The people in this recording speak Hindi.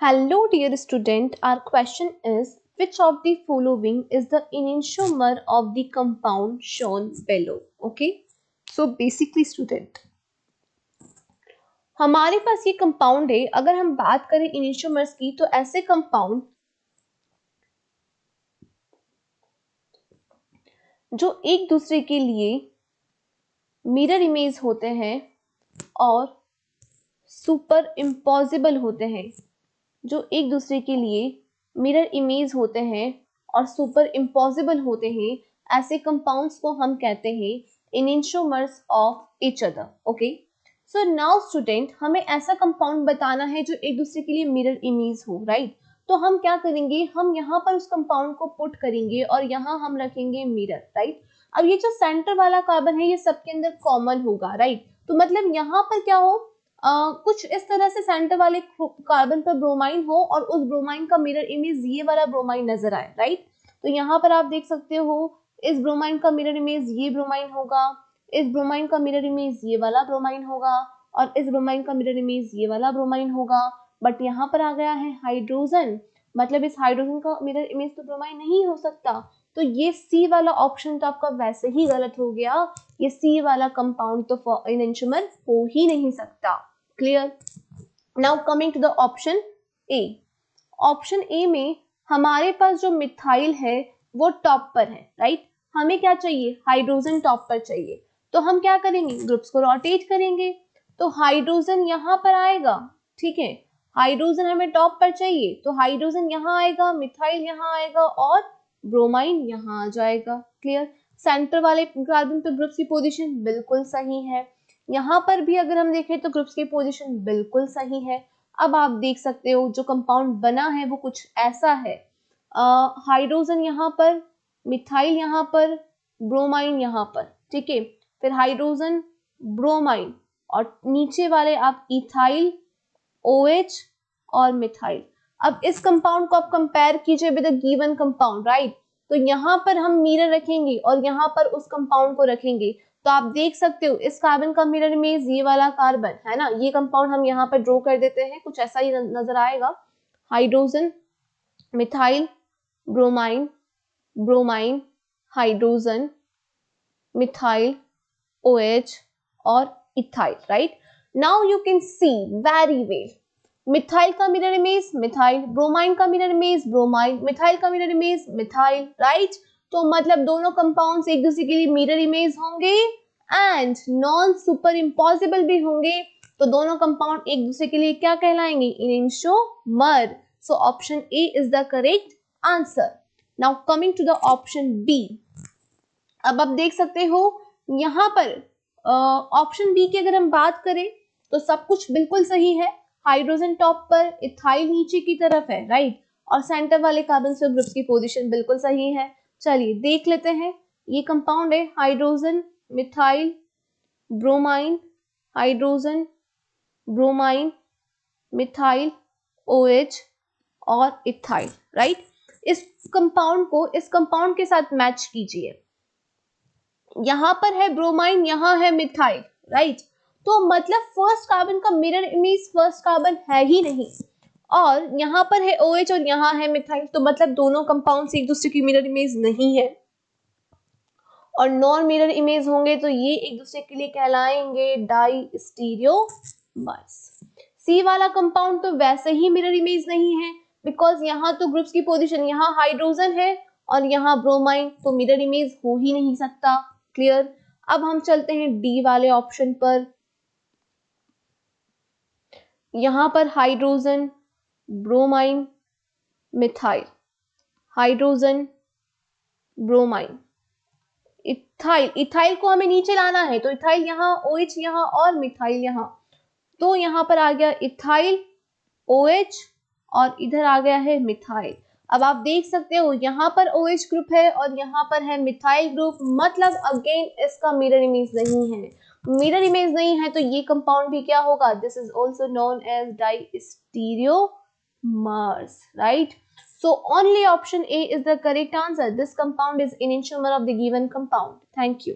Hello dear student, our question is which of the following is the enantiomer of the compound shown below? Okay, so basically student, हमारे पास ये कंपाउंड है. अगर हम बात करें enantiomers की तो ऐसे कंपाउंड जो एक दूसरे के लिए मिरर इमेज होते हैं और सुपर इम्पॉसिबल होते हैं, जो एक दूसरे के लिए मिरर इमेज होते हैं और सुपर इम्पॉसिबल होते हैं, ऐसे कंपाउंड्स को हम कहते हैं enantiomers of each other. Okay, so now student, हमें ऐसा कंपाउंड बताना है जो एक दूसरे के लिए मिरर इमेज हो, राइट? तो हम क्या करेंगे, हम यहाँ पर उस कंपाउंड को पुट करेंगे और यहाँ हम रखेंगे मिरर, राइट? अब ये जो सेंटर वाला कार्बन है ये सबके अंदर कॉमन होगा, राइट? तो मतलब यहाँ पर क्या हो, कुछ इस तरह से सेंटर वाले कार्बन पर ब्रोमाइन हो और उस ब्रोमाइन का मिरर इमेज ये वाला ब्रोमाइन नजर आए, राइट? तो यहाँ पर आप देख सकते हो इस ब्रोमाइन का मिरर इमेज ये ब्रोमाइन होगा, इस ब्रोमाइन का मिरर इमेज ये वाला ब्रोमाइन होगा और इस ब्रोमाइन का मिरर इमेज ये वाला ब्रोमाइन होगा. बट यहाँ पर आ गया है हाइड्रोजन, मतलब इस हाइड्रोजन का मिरर इमेज तो ब्रोमाइन नहीं हो सकता, तो ये सी वाला ऑप्शन तो आपका वैसे ही गलत हो गया. ये सी वाला कंपाउंड तो enantiomer हो ही नहीं सकता. Clear? Now coming to the option A. Option A में हमारे पास जो मिथाइल है वो टॉप पर है, राइट? हमें क्या चाहिए, हाइड्रोजन टॉप पर चाहिए. तो हम क्या करेंगे, ग्रुप्स को रोटेट करेंगे. तो हाइड्रोजन यहाँ पर आएगा, ठीक है? हाइड्रोजन हमें टॉप पर चाहिए तो हाइड्रोजन यहाँ आएगा, मिथाइल यहाँ आएगा और ब्रोमाइन यहाँ आ जाएगा. क्लियर? सेंटर वाले कार्बन पे ग्रुप्स की पोजीशन बिल्कुल सही है. यहाँ पर भी अगर हम देखें तो ग्रुप्स की पोजीशन बिल्कुल सही है. अब आप देख सकते हो जो कंपाउंड बना है वो कुछ ऐसा है. हाइड्रोजन यहाँ पर, मिथाइल यहाँ पर, ब्रोमाइन यहाँ पर, ठीक है? फिर हाइड्रोजन, ब्रोमाइन और नीचे वाले आप इथाइल, OH और मिथाइल. अब इस कंपाउंड को आप कंपेयर कीजिए with the given compound, right? तो यहाँ पर हम मिरर रखेंगे और यहाँ पर उस कंपाउंड को रखेंगे. तो आप देख सकते हो इस कार्बन का मिरर इमेज ये वाला कार्बन है ना, ये कंपाउंड हम यहाँ पर ड्रॉ कर देते हैं, कुछ ऐसा ही नजर आएगा. Hydrogen, methyl, bromine, bromine, hydrogen, methyl, OH और ethyl, right? Now you can see very well, methyl का मिरर इमेज मिथाइल, ब्रोमाइन का मिरर इमेज ब्रोमाइन, मिथाइल का मिरर इमेज मिथाइल, राइट? तो मतलब दोनों कंपाउंड्स एक दूसरे के लिए मिरर इमेज होंगे एंड नॉन सुपर इम्पॉसिबल भी होंगे. तो दोनों कंपाउंड एक दूसरे के लिए क्या कहलाएंगे, enantiomer. So option A is the correct answer. Now coming to the option B. अब आप देख सकते हो यहाँ पर ऑप्शन बी की अगर हम बात करें तो सब कुछ बिल्कुल सही है. हाइड्रोजन टॉप पर, इथाइल नीचे की तरफ है, राइट? और सेंटर वाले कार्बन से ग्रुप्स की पोजीशन बिल्कुल सही है. चलिए देख लेते हैं. ये कंपाउंड है hydrogen, methyl, bromine, hydrogen, bromine, methyl, OH और इथाइल, राइट? इस कंपाउंड को इस कंपाउंड के साथ मैच कीजिए. यहाँ पर है ब्रोमाइन, यहाँ है मिथाइल, राइट? तो मतलब फर्स्ट कार्बन का मिरर इमेज फर्स्ट कार्बन है ही नहीं, और यहाँ पर है OH और यहाँ है मिथाइल, तो मतलब दोनों कंपाउंड्स एक दूसरे की मिरर इमेज नहीं है. और नॉन मिरर इमेज होंगे तो ये एक दूसरे के लिए कहलाएंगे डाई स्टीरियोमर्स. सी वाला कंपाउंड तो वैसे ही मिरर इमेज नहीं है बिकॉज यहाँ तो ग्रुप्स की पोजीशन, यहाँ हाइड्रोजन है और यहाँ ब्रोमाइन, तो मिरर इमेज हो ही नहीं सकता. क्लियर? अब हम चलते हैं डी वाले ऑप्शन पर. यहाँ पर hydrogen, bromine, methyl, hydrogen, bromine, ethyl. Ethyl को हमें नीचे लाना है तो इथाइल यहाँ, OH यहाँ और मिथाइल यहाँ, तो यहाँ पर आ गया इथाइल, OH और इधर आ गया है मिथाइल. अब आप देख सकते हो यहाँ पर OH ग्रुप है और यहाँ पर है मिथाइल ग्रुप, मतलब अगेन इसका मिरर इमेज नहीं है. मिरर इमेज नहीं है तो ये कंपाउंड भी क्या होगा, this is also known as diastereomers, right? So only option A is the correct answer. This compound is enantiomer of the given compound. Thank you.